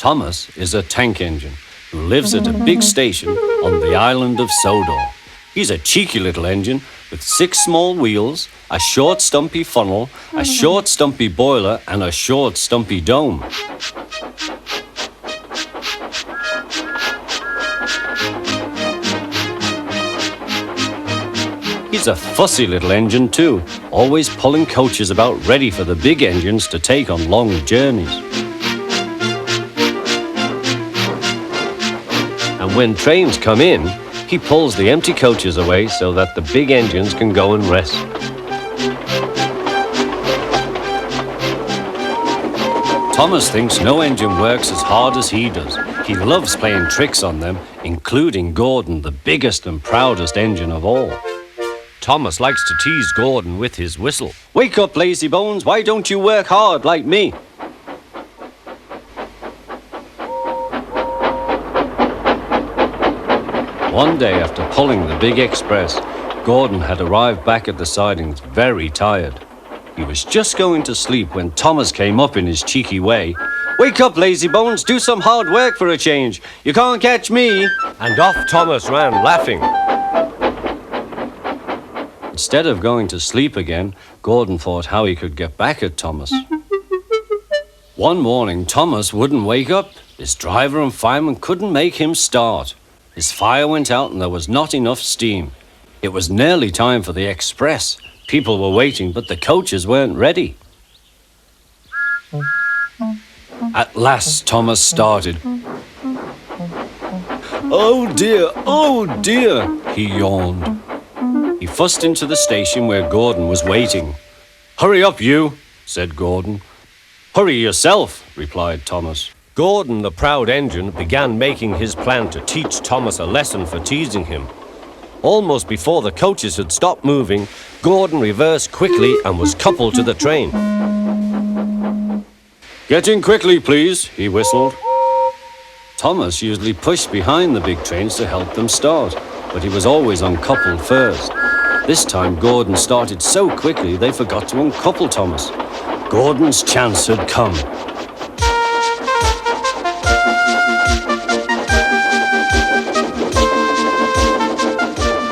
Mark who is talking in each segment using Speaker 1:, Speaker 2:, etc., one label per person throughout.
Speaker 1: Thomas is a tank engine who lives at a big station on the Island of Sodor. He's a cheeky little engine with 6 small wheels, a short stumpy funnel, a short stumpy boiler and a short stumpy dome. He's a fussy little engine too, always pulling coaches about ready for the big engines to take on long journeys. And when trains come in, he pulls the empty coaches away so that the big engines can go and rest. Thomas thinks no engine works as hard as he does. He loves playing tricks on them, including Gordon, the biggest and proudest engine of all. Thomas likes to tease Gordon with his whistle. "Wake up, lazy bones, why don't you work hard like me?" One day after pulling the big express, Gordon had arrived back at the sidings very tired. He was just going to sleep when Thomas came up in his cheeky way. "Wake up, lazy bones, do some hard work for a change. You can't catch me." And off Thomas ran, laughing. Instead of going to sleep again, Gordon thought how he could get back at Thomas. One morning, Thomas wouldn't wake up. His driver and fireman couldn't make him start. His fire went out and there was not enough steam. It was nearly time for the express. People were waiting, but the coaches weren't ready. At last, Thomas started. Oh dear, he yawned. He fussed into the station where Gordon was waiting. "Hurry up, you," said Gordon. "Hurry yourself," replied Thomas. Gordon, the proud engine, began making his plan to teach Thomas a lesson for teasing him. Almost before the coaches had stopped moving, Gordon reversed quickly and was coupled to the train. "Get in quickly, please," he whistled. Thomas usually pushed behind the big trains to help them start, but he was always uncoupled first. This time, Gordon started so quickly they forgot to uncouple Thomas. Gordon's chance had come.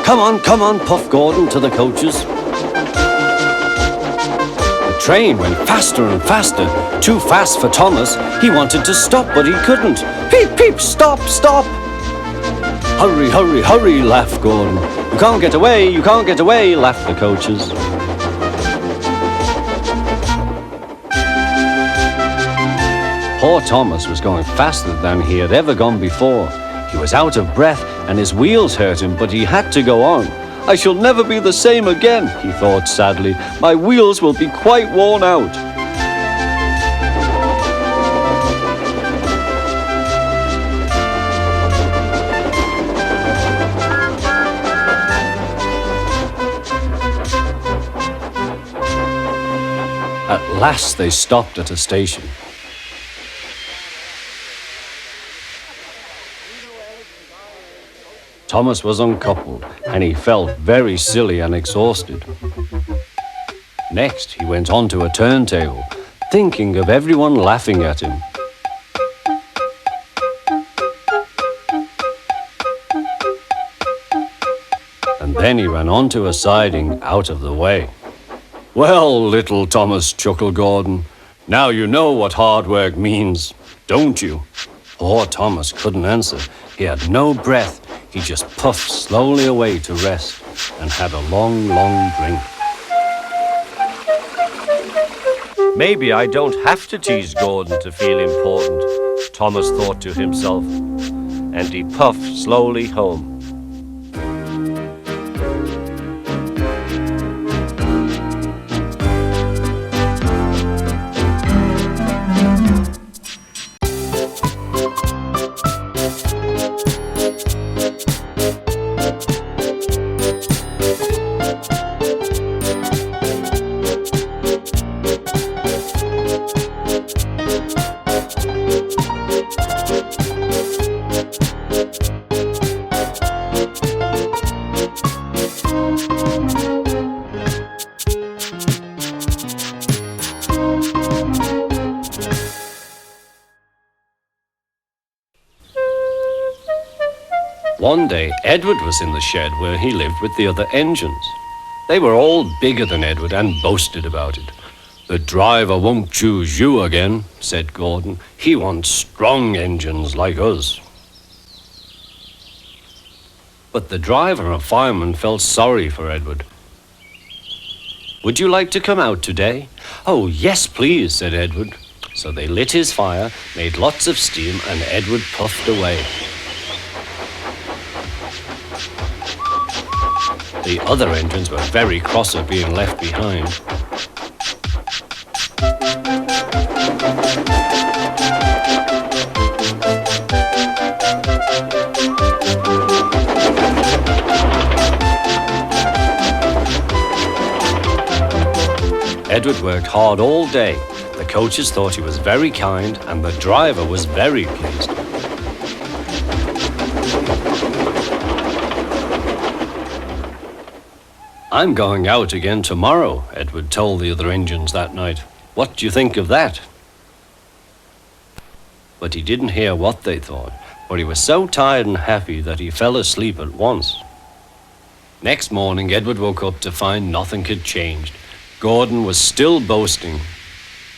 Speaker 1: Come on, puffed Gordon to the coaches. The train went faster and faster, too fast for Thomas. He wanted to stop, but he couldn't. "Peep, peep, stop, stop!" "Hurry, hurry, hurry," laughed Gordon. You can't get away, laughed the coaches. Poor Thomas was going faster than he had ever gone before. He was out of breath and his wheels hurt him, but he had to go on. "I shall never be the same again," he thought sadly. "My wheels will be quite worn out." At last they stopped at a station. Thomas was uncoupled, and he felt very silly and exhausted. Next, he went on to a turntable, thinking of everyone laughing at him. And then he ran onto a siding out of the way. "Well, little Thomas," chuckled Gordon, "now you know what hard work means, don't you?" Poor Thomas couldn't answer. He had no breath. He just puffed slowly away to rest and had a long, long drink. Maybe I don't have to tease Gordon to feel important, Thomas thought to himself, and he puffed slowly home. One day, Edward was in the shed where he lived with the other engines. They were all bigger than Edward and boasted about it. "The driver won't choose you again," said Gordon. "He wants strong engines like us." But the driver and fireman felt sorry for Edward. "Would you like to come out today?" "Oh, yes, please," said Edward. So they lit his fire, made lots of steam, and Edward puffed away. The other engines were very cross at being left behind. Edward worked hard all day. The coaches thought he was very kind, and the driver was very pleased. "I'm going out again tomorrow," Edward told the other engines that night. "What do you think of that?" But he didn't hear what they thought, for he was so tired and happy that he fell asleep at once. Next morning, Edward woke up to find nothing had changed. Gordon was still boasting.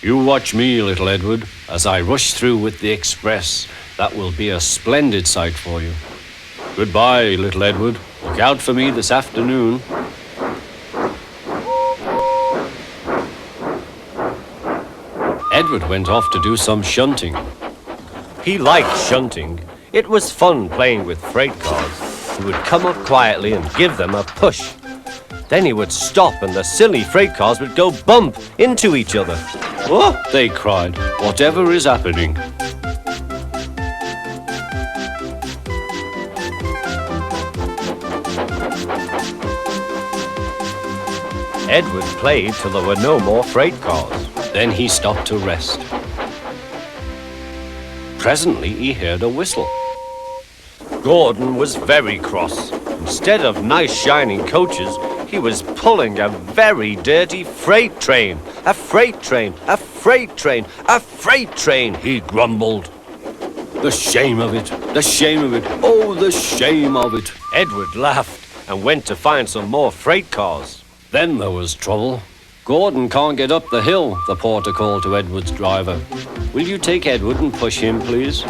Speaker 1: "You watch me, little Edward, as I rush through with the express. That will be a splendid sight for you. Goodbye, little Edward. Look out for me this afternoon." Edward went off to do some shunting. He liked shunting. It was fun playing with freight cars. He would come up quietly and give them a push. Then he would stop and the silly freight cars would go bump into each other. "Oh!" they cried. "Whatever is happening?" Edward played till there were no more freight cars. Then he stopped to rest. Presently he heard a whistle. Gordon was very cross. Instead of nice shining coaches, he was pulling a very dirty freight train. "A freight train, a freight train, a freight train," he grumbled. "The shame of it, the shame of it, oh, the shame of it." Edward laughed and went to find some more freight cars. Then there was trouble. "Gordon can't get up the hill," the porter called to Edward's driver. "Will you take Edward and push him, please?"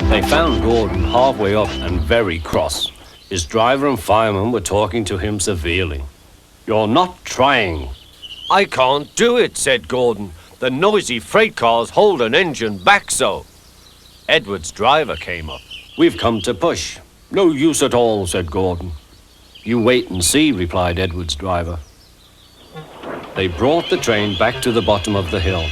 Speaker 1: They found Gordon halfway up and very cross. His driver and fireman were talking to him severely. "You're not trying." "I can't do it," said Gordon. "The noisy freight cars hold an engine back so." Edward's driver came up. "We've come to push." "No use at all," said Gordon. "You wait and see," replied Edward's driver. They brought the train back to the bottom of the hill.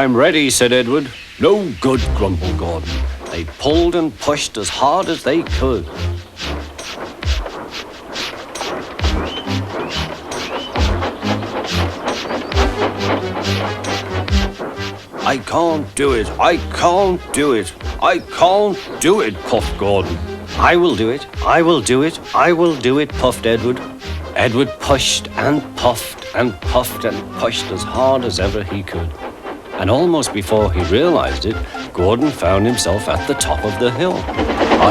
Speaker 1: "I'm ready," said Edward. "No good," grumbled Gordon. They pulled and pushed as hard as they could. "I can't do it, I can't do it, I can't do it," puffed Gordon. "I will do it, I will do it, I will do it," puffed Edward. Edward pushed and puffed and puffed and pushed as hard as ever he could. And almost before he realized it, Gordon found himself at the top of the hill.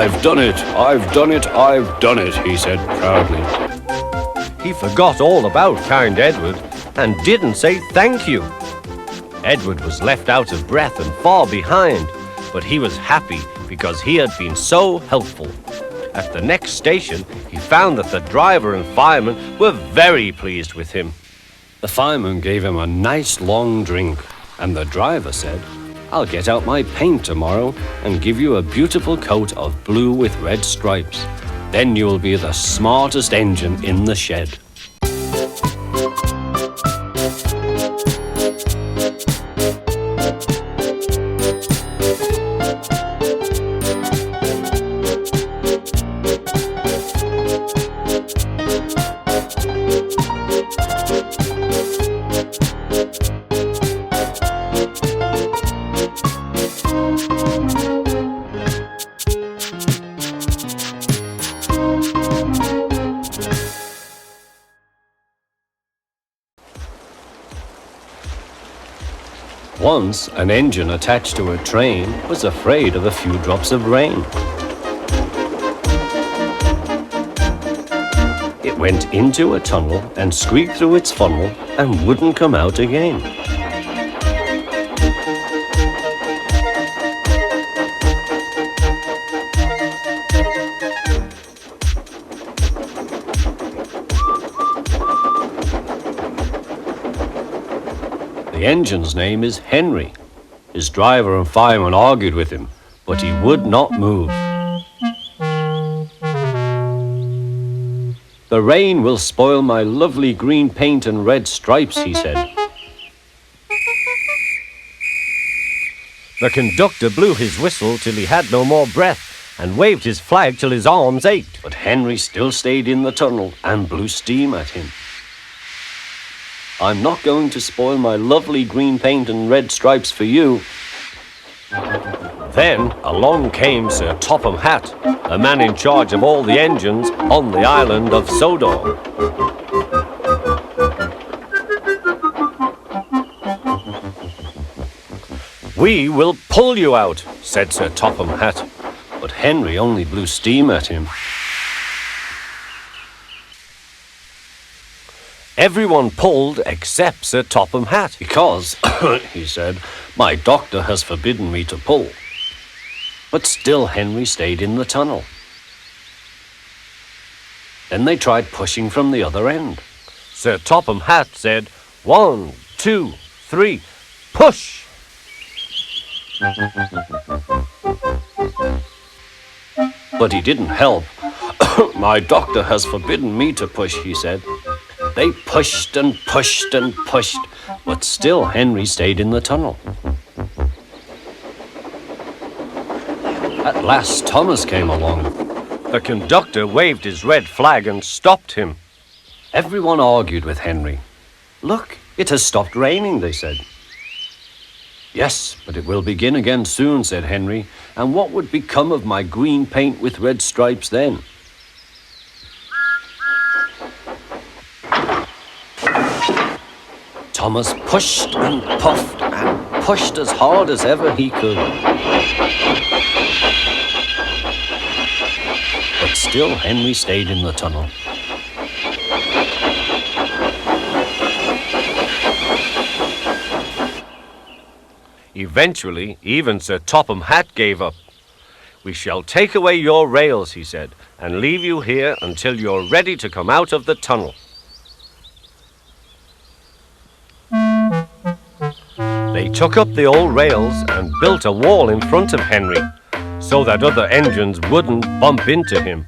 Speaker 1: "I've done it, I've done it, I've done it," he said proudly. He forgot all about kind Edward and didn't say thank you. Edward was left out of breath and far behind, but he was happy because he had been so helpful. At the next station, he found that the driver and fireman were very pleased with him. The fireman gave him a nice long drink, and the driver said, "I'll get out my paint tomorrow and give you a beautiful coat of blue with red stripes. Then you'll be the smartest engine in the shed." Once, an engine attached to a train was afraid of a few drops of rain. It went into a tunnel and squeaked through its funnel and wouldn't come out again. The engine's name is Henry. His driver and fireman argued with him, but he would not move. "The rain will spoil my lovely green paint and red stripes," he said.
Speaker 2: The conductor blew his whistle till he had no more breath and waved his flag till his arms ached.
Speaker 1: But Henry still stayed in the tunnel and blew steam at him. "I'm not going to spoil my lovely green paint and red stripes for you."
Speaker 2: Then along came Sir Topham Hatt, the man in charge of all the engines on the island of Sodor. "We will pull you out," said Sir Topham Hatt.
Speaker 1: But Henry only blew steam at him.
Speaker 2: Everyone pulled except Sir Topham Hatt.
Speaker 1: "Because," he said, "my doctor has forbidden me to pull." But still Henry stayed in the tunnel. Then they tried pushing from the other end.
Speaker 2: Sir Topham Hatt said, 1, 2, 3, push!
Speaker 1: But he didn't help. "My doctor has forbidden me to push," he said. They pushed and pushed and pushed, but still Henry stayed in the tunnel. At last Thomas came along.
Speaker 2: The conductor waved his red flag and stopped him.
Speaker 1: Everyone argued with Henry. "Look, it has stopped raining," they said. "Yes, but it will begin again soon," said Henry. "And what would become of my green paint with red stripes then?" Thomas pushed and pushed as hard as ever he could. But still Henry stayed in the tunnel.
Speaker 2: Eventually, even Sir Topham Hatt gave up. "We shall take away your rails," he said, "and leave you here until you're ready to come out of the tunnel." They took up the old rails and built a wall in front of Henry, so that other engines wouldn't bump into him.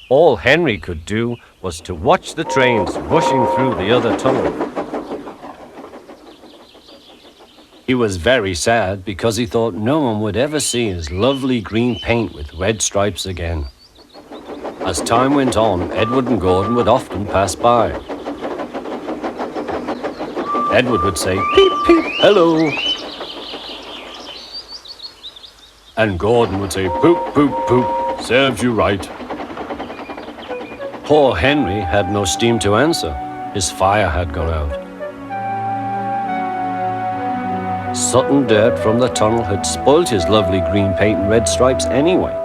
Speaker 2: All Henry could do was to watch the trains rushing through the other tunnel.
Speaker 1: He was very sad because he thought no one would ever see his lovely green paint with red stripes again. As time went on, Edward and Gordon would often pass by. Edward would say, "Peep, peep, hello." And Gordon would say, "Poop, poop, poop, serves you right." Poor Henry had no steam to answer. His fire had gone out. Sudden dirt from the tunnel had spoilt his lovely green paint and red stripes anyway.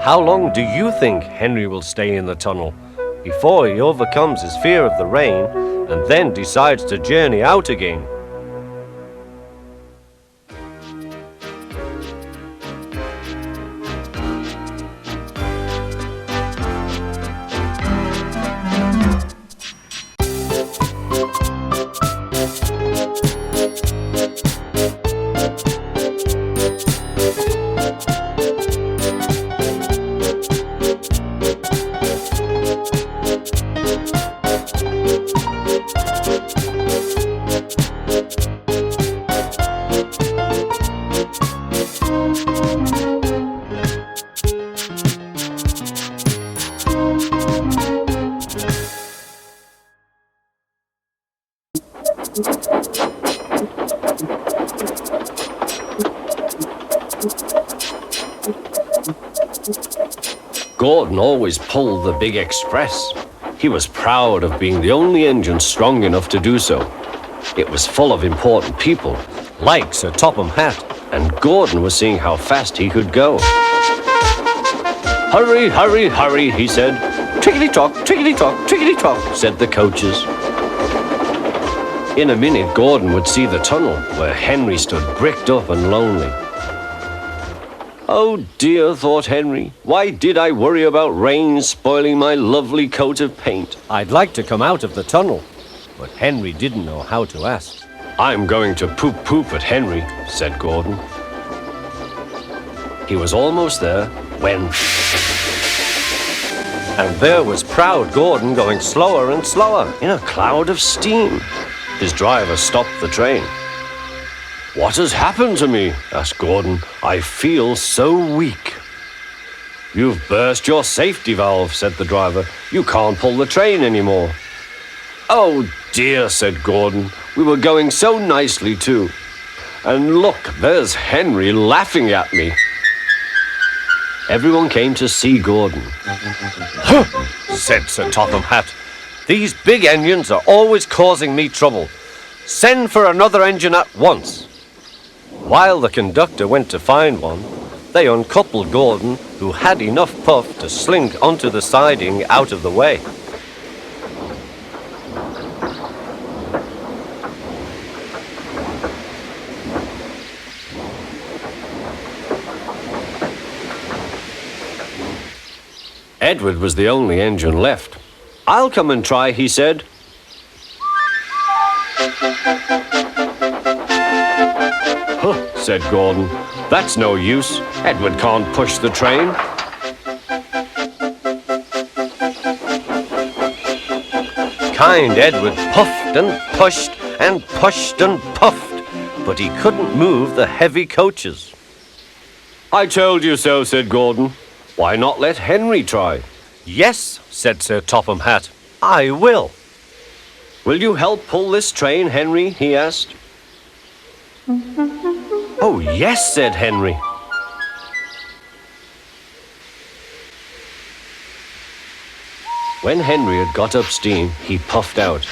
Speaker 2: How long do you think Henry will stay in the tunnel before he overcomes his fear of the rain and then decides to journey out again?
Speaker 1: Gordon always pulled the big express. He was proud of being the only engine strong enough to do so. It was full of important people,
Speaker 2: like Sir Topham Hatt,
Speaker 1: and Gordon was seeing how fast he could go. Hurry, hurry, hurry, he said. Tickety-tock, tickety-tock, tickety-tock, said the coaches. In a minute, Gordon would see the tunnel where Henry stood bricked up and lonely. Oh dear, thought Henry, why did I worry about rain spoiling my lovely coat of paint?
Speaker 2: I'd like to come out of the tunnel, but Henry didn't know how to ask.
Speaker 1: I'm going to poop-poop at Henry, said Gordon. He was almost there when...
Speaker 2: And there was proud Gordon going slower and slower
Speaker 1: in a cloud of steam. His driver stopped the train. What has happened to me? Asked Gordon. I feel so weak. You've burst your safety valve, said the driver. You can't pull the train anymore. Oh dear, said Gordon. We were going so nicely too. And look, there's Henry laughing at me. Everyone came to see Gordon.
Speaker 2: Huh, said Sir Topham Hatt. These big engines are always causing me trouble. Send for another engine at once. While the conductor went to find one, they uncoupled Gordon, who had enough puff to slink onto the siding out of the way.
Speaker 1: Edward was the only engine left. I'll come and try, he said. Huh, said Gordon. That's no use. Edward can't push the train.
Speaker 2: Kind Edward puffed and pushed and pushed and puffed, but he couldn't move the heavy coaches.
Speaker 1: I told you so, said Gordon. Why not let Henry try?
Speaker 2: Yes, said Sir Topham Hatt. I will.
Speaker 1: Will you help pull this train, Henry? He asked. Oh, yes, said Henry. When Henry had got up steam, he puffed out.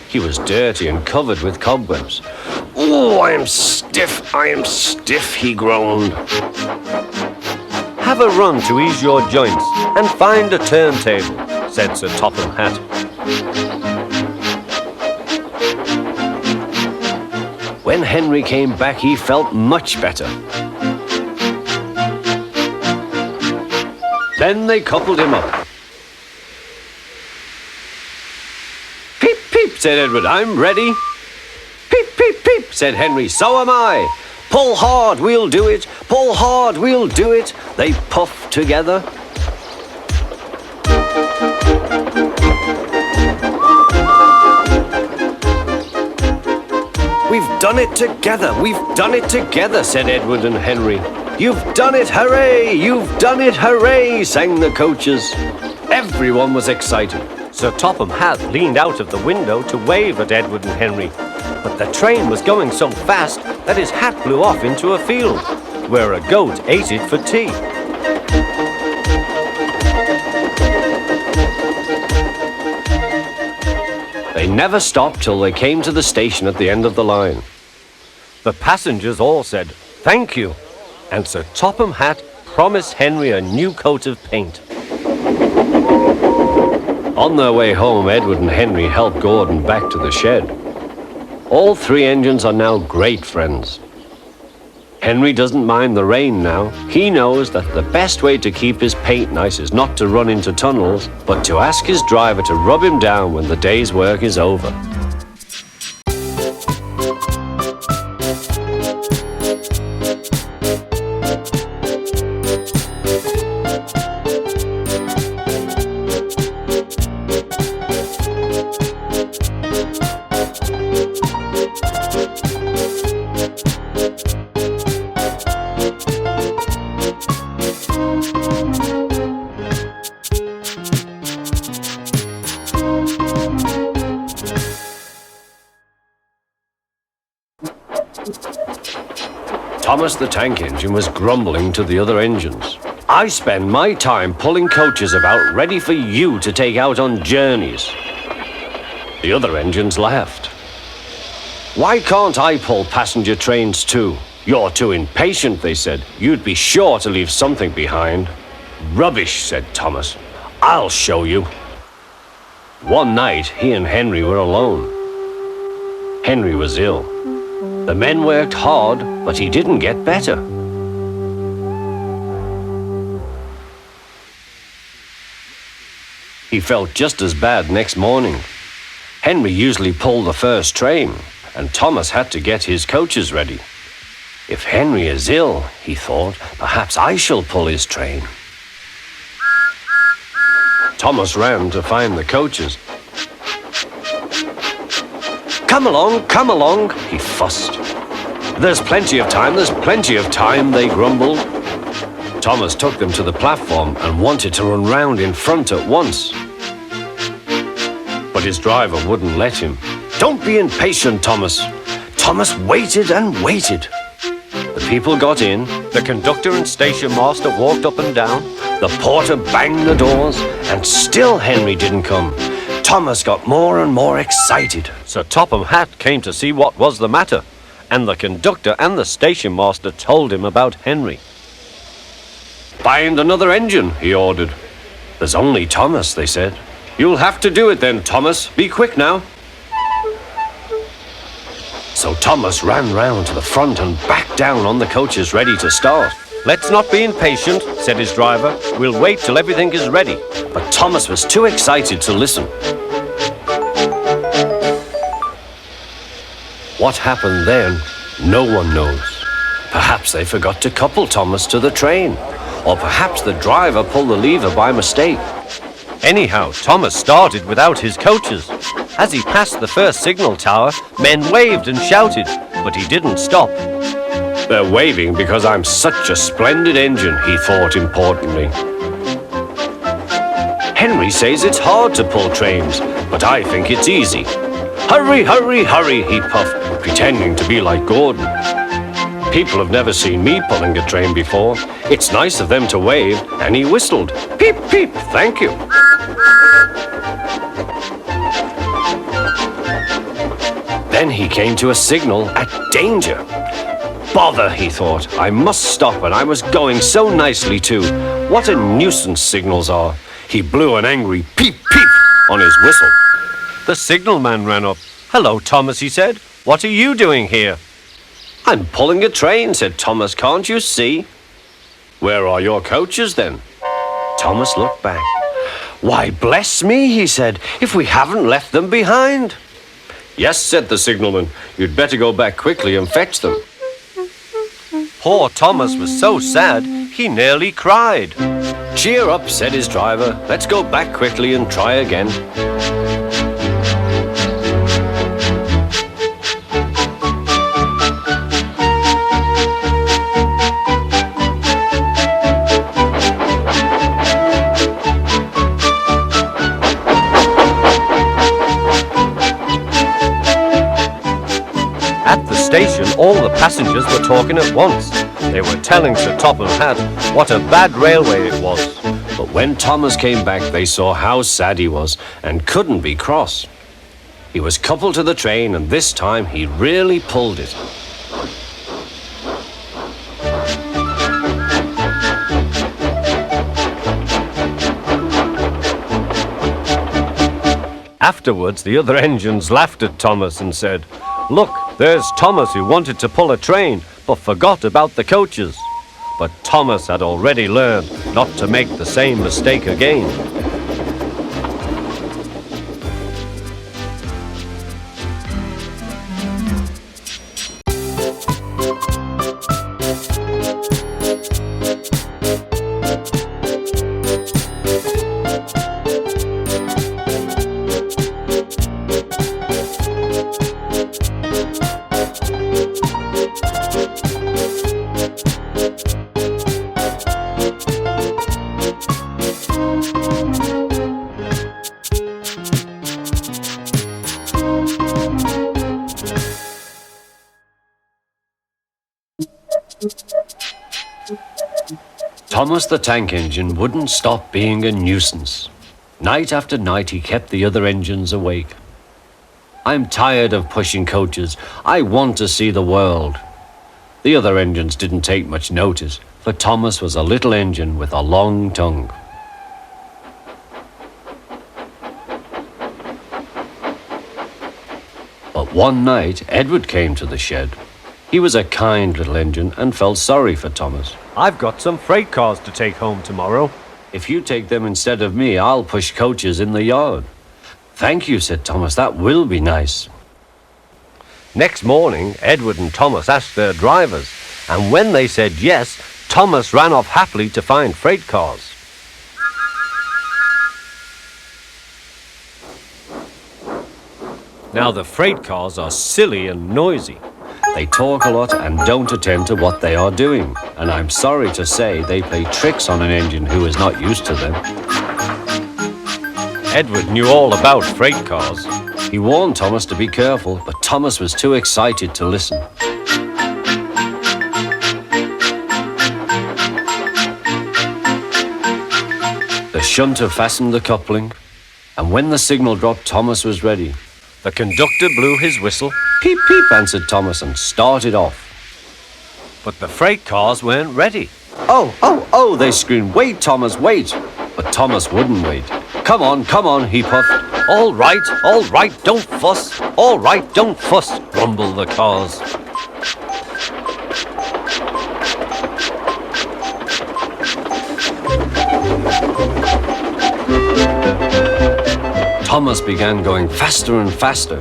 Speaker 1: He was dirty and covered with cobwebs. Oh, I am stiff, he groaned.
Speaker 2: Have a run to ease your joints and find a turntable, said Sir Topham Hatt.
Speaker 1: When Henry came back, he felt much better. Then they coupled him up. Peep, peep, said Edward, I'm ready. Peep, peep, peep, said Henry, so am I. Pull hard, we'll do it. Pull hard, we'll do it. They puffed together. We've done it together, we've done it together, said Edward and Henry. You've done it, hooray! You've done it, hooray! Sang the coaches. Everyone was excited.
Speaker 2: Sir Topham Hatt leaned out of the window to wave at Edward and Henry, but the train was going so fast that his hat blew off into a field, where a goat ate it for tea.
Speaker 1: They never stopped till they came to the station at the end of the line.
Speaker 2: The passengers all said, "Thank you," and Sir Topham Hatt promised Henry a new coat of paint.
Speaker 1: On their way home, Edward and Henry helped Gordon back to the shed. All three engines are now great friends. Henry doesn't mind the rain now. He knows that the best way to keep his paint nice is not to run into tunnels, but to ask his driver to rub him down when the day's work is over. Thomas the tank engine was grumbling to the other engines. I spend my time pulling coaches about ready for you to take out on journeys. The other engines laughed. Why can't I pull passenger trains too? You're too impatient, they said. You'd be sure to leave something behind. Rubbish, said Thomas. I'll show you. One night, he and Henry were alone. Henry was ill. The men worked hard, but he didn't get better. He felt just as bad next morning. Henry usually pulled the first train, and Thomas had to get his coaches ready. If Henry is ill, he thought, perhaps I shall pull his train. Thomas ran to find the coaches. Come along, he fussed. There's plenty of time, they grumbled. Thomas took them to the platform and wanted to run round in front at once. But his driver wouldn't let him. Don't be impatient, Thomas. Thomas waited and waited. The people got in, the conductor and station master walked up and down, the porter banged the doors, and still Henry didn't come. Thomas got more and more excited. Sir Topham Hatt came to see what was the matter, and the conductor and the station master told him about Henry. Find another engine, he ordered. There's only Thomas, they said. You'll have to do it then, Thomas. Be quick now. So Thomas ran round to the front and back down on the coaches ready to start. Let's not be impatient, said his driver. We'll wait till everything is ready. But Thomas was too excited to listen. What happened then, no one knows. Perhaps they forgot to couple Thomas to the train, or perhaps the driver pulled the lever by mistake. Anyhow, Thomas started without his coaches. As he passed the first signal tower, men waved and shouted, but he didn't stop. They're waving because I'm such a splendid engine, he thought importantly. Henry says it's hard to pull trains, but I think it's easy. Hurry, hurry, hurry, he puffed, pretending to be like Gordon. People have never seen me pulling a train before. It's nice of them to wave, and he whistled. Peep, peep, thank you. Then he came to a signal at danger. Bother, he thought. I must stop, and I was going so nicely too. What a nuisance signals are. He blew an angry peep, peep on his whistle. The signalman ran up. Hello, Thomas, he said. What are you doing here? I'm pulling a train, said Thomas. Can't you see? Where are your coaches, then? Thomas looked back. Why, bless me, he said, if we haven't left them behind. Yes, said the signalman. You'd better go back quickly and fetch them. Poor Thomas was so sad, he nearly cried. Cheer up, said his driver. Let's go back quickly and try again. At the station, all the passengers were talking at once. They were telling Sir Topham Hatt what a bad railway it was. But when Thomas came back, they saw how sad he was and couldn't be cross. He was coupled to the train, and this time he really pulled it. Afterwards, the other engines laughed at Thomas and said, Look, there's Thomas who wanted to pull a train, but forgot about the coaches. But Thomas had already learned not to make the same mistake again. Thomas the tank engine wouldn't stop being a nuisance. Night after night he kept the other engines awake. I'm tired of pushing coaches. I want to see the world. The other engines didn't take much notice, for Thomas was a little engine with a long tongue. But one night, Edward came to the shed. He was a kind little engine and felt sorry for Thomas.
Speaker 2: I've got some freight cars to take home tomorrow.
Speaker 1: If you take them instead of me, I'll push coaches in the yard. Thank you, said Thomas. That will be nice.
Speaker 2: Next morning, Edward and Thomas asked their drivers, and when they said yes, Thomas ran off happily to find freight cars. Now the freight cars are silly and noisy.
Speaker 1: They talk a lot and don't attend to what they are doing, and I'm sorry to say they play tricks on an engine who is not used to them.
Speaker 2: Edward knew all about freight cars.
Speaker 1: He warned Thomas to be careful, but Thomas was too excited to listen. The shunter fastened the coupling, and when the signal dropped, Thomas was ready.
Speaker 2: The conductor blew his whistle.
Speaker 1: Peep, peep, answered Thomas and started off.
Speaker 2: But the freight cars weren't ready.
Speaker 1: Oh, they screamed, wait, Thomas, wait. But Thomas wouldn't wait. Come on, he puffed.
Speaker 2: All right, don't fuss. All right, don't fuss, grumbled the cars.
Speaker 1: Thomas began going faster and faster.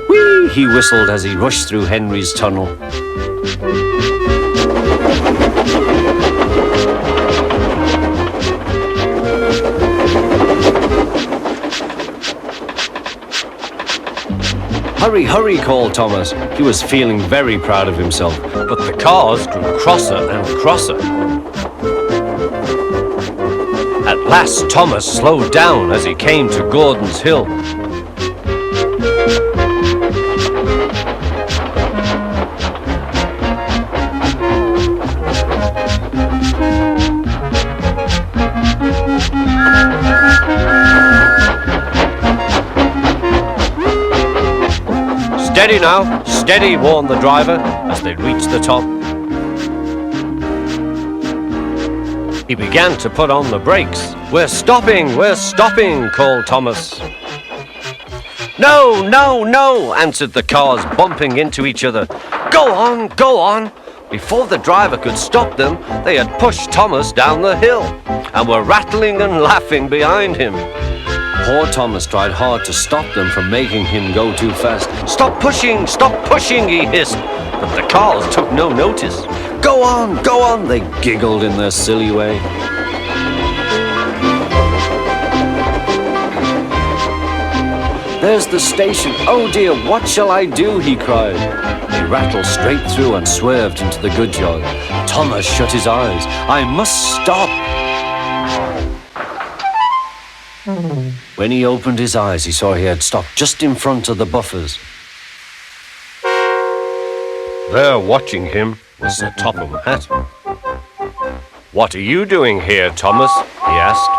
Speaker 1: Whee! He whistled as he rushed through Henry's tunnel. Hurry, hurry, called Thomas. He was feeling very proud of himself.
Speaker 2: But the cars grew crosser and crosser. At last, Thomas slowed down as he came to Gordon's Hill. Steady now, steady, warned the driver as they reached the top. He began to put on the brakes. We're stopping, called Thomas. No, answered the cars, bumping into each other. Go on. Before the driver could stop them, they had pushed Thomas down the hill and were rattling and laughing behind him.
Speaker 1: Poor Thomas tried hard to stop them from making him go too fast.
Speaker 2: Stop pushing, he hissed, but the cars took no notice.
Speaker 1: Go on, they giggled in their silly way. There's the station. Oh dear, what shall I do? He cried. He rattled straight through and swerved into the goods yard. Thomas shut his eyes. I must stop. When he opened his eyes, he saw he had stopped just in front of the buffers.
Speaker 2: There, watching him, was Sir Topham Hatt. What are you doing here, Thomas? He asked.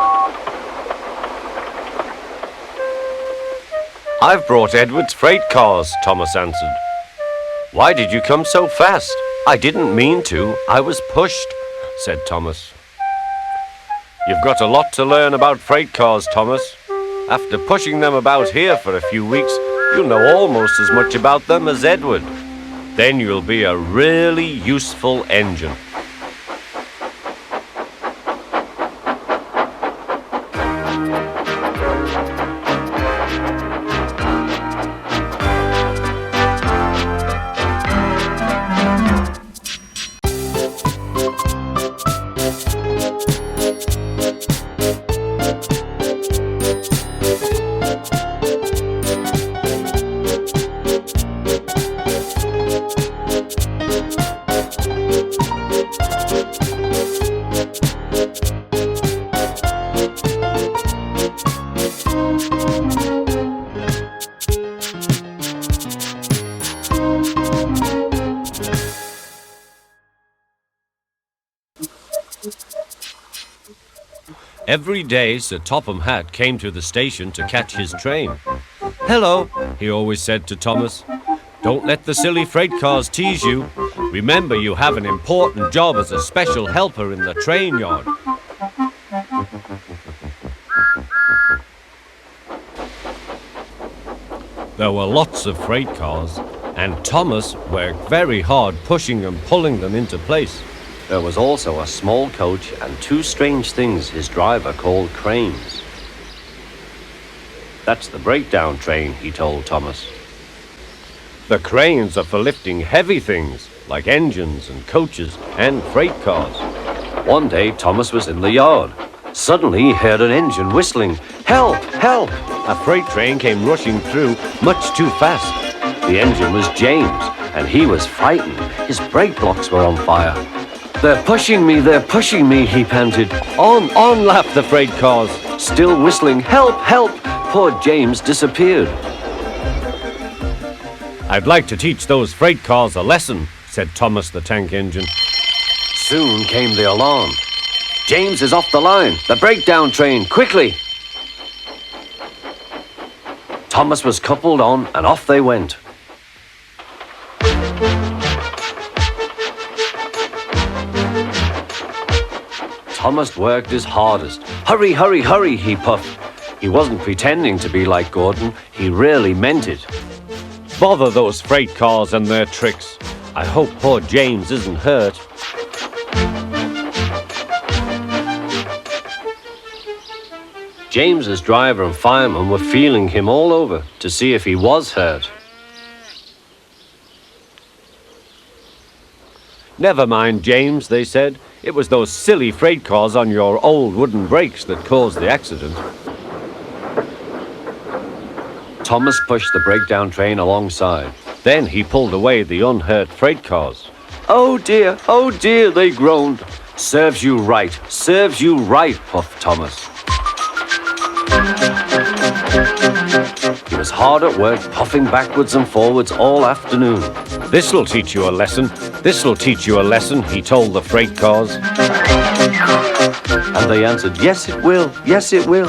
Speaker 2: I've brought Edward's freight cars, Thomas answered. Why did you come so fast? I didn't mean to. I was pushed, said Thomas. You've got a lot to learn about freight cars, Thomas. After pushing them about here for a few weeks, you'll know almost as much about them as Edward. Then you'll be a really useful engine. Every day, Sir Topham Hatt came to the station to catch his train. "Hello," he always said to Thomas. "Don't let the silly freight cars tease you. Remember, you have an important job as a special helper in the train yard." There were lots of freight cars, and Thomas worked very hard pushing and pulling them into place.
Speaker 1: There was also a small coach and two strange things his driver called cranes. "That's the breakdown train," he told Thomas.
Speaker 2: The cranes are for lifting heavy things, like engines and coaches and freight cars.
Speaker 1: One day, Thomas was in the yard. Suddenly, he heard an engine whistling. "Help! Help!"
Speaker 2: A freight train came rushing through much too fast.
Speaker 1: The engine was James, and he was frightened. His brake blocks were on fire. They're pushing me," he panted.
Speaker 2: On, laughed the freight cars.
Speaker 1: Still whistling, "Help! Help!" Poor James disappeared.
Speaker 2: "I'd like to teach those freight cars a lesson," said Thomas the tank engine.
Speaker 1: Soon came the alarm. "James is off the line! The breakdown train! Quickly!" Thomas was coupled on, and off they went. Thomas worked his hardest. "Hurry, hurry, hurry," he puffed. He wasn't pretending to be like Gordon. He really meant it.
Speaker 2: Bother those freight cars and their tricks. I hope poor James isn't hurt.
Speaker 1: James's driver and fireman were feeling him all over to see if he was hurt.
Speaker 2: "Never mind, James," they said. "It was those silly freight cars on your old wooden brakes that caused the accident."
Speaker 1: Thomas pushed the breakdown train alongside.
Speaker 2: Then he pulled away the unhurt freight cars.
Speaker 1: Oh dear, they groaned. Serves you right, puffed Thomas. He was hard at work, puffing backwards and forwards all afternoon.
Speaker 2: This'll teach you a lesson. This'll teach you a lesson," he told the freight cars.
Speaker 1: And they answered, "Yes, it will. Yes, it will."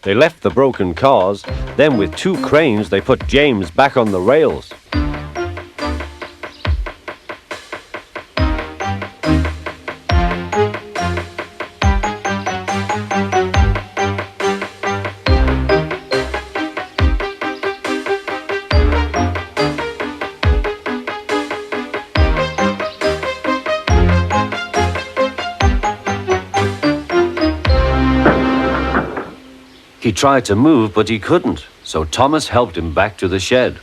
Speaker 2: They left the broken cars. Then with two cranes, they put James back on the rails.
Speaker 1: He tried to move, but he couldn't, so Thomas helped him back to the shed.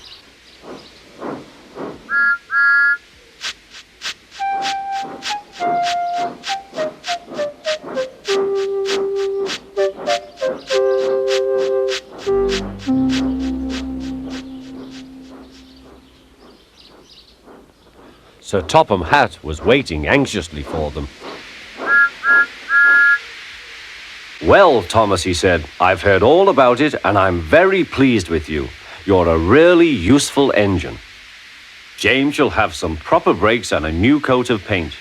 Speaker 2: Sir Topham Hatt was waiting anxiously for them.
Speaker 1: "Well, Thomas," he said, "I've heard all about it, and I'm very pleased with you. You're a really useful engine. James shall have some proper brakes and a new coat of paint,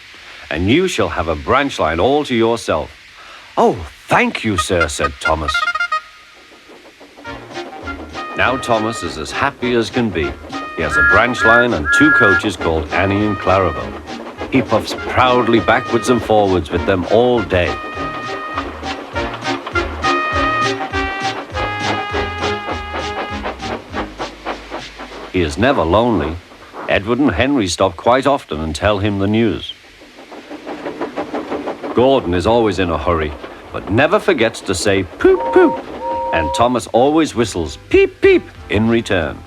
Speaker 1: and you shall have a branch line all to yourself." "Oh, thank you, sir," said Thomas. Now Thomas is as happy as can be. He has a branch line and two coaches called Annie and Clarabel. He puffs proudly backwards and forwards with them all day. He is never lonely. Edward and Henry stop quite often and tell him the news. Gordon is always in a hurry, but never forgets to say poop poop, and Thomas always whistles peep peep in return.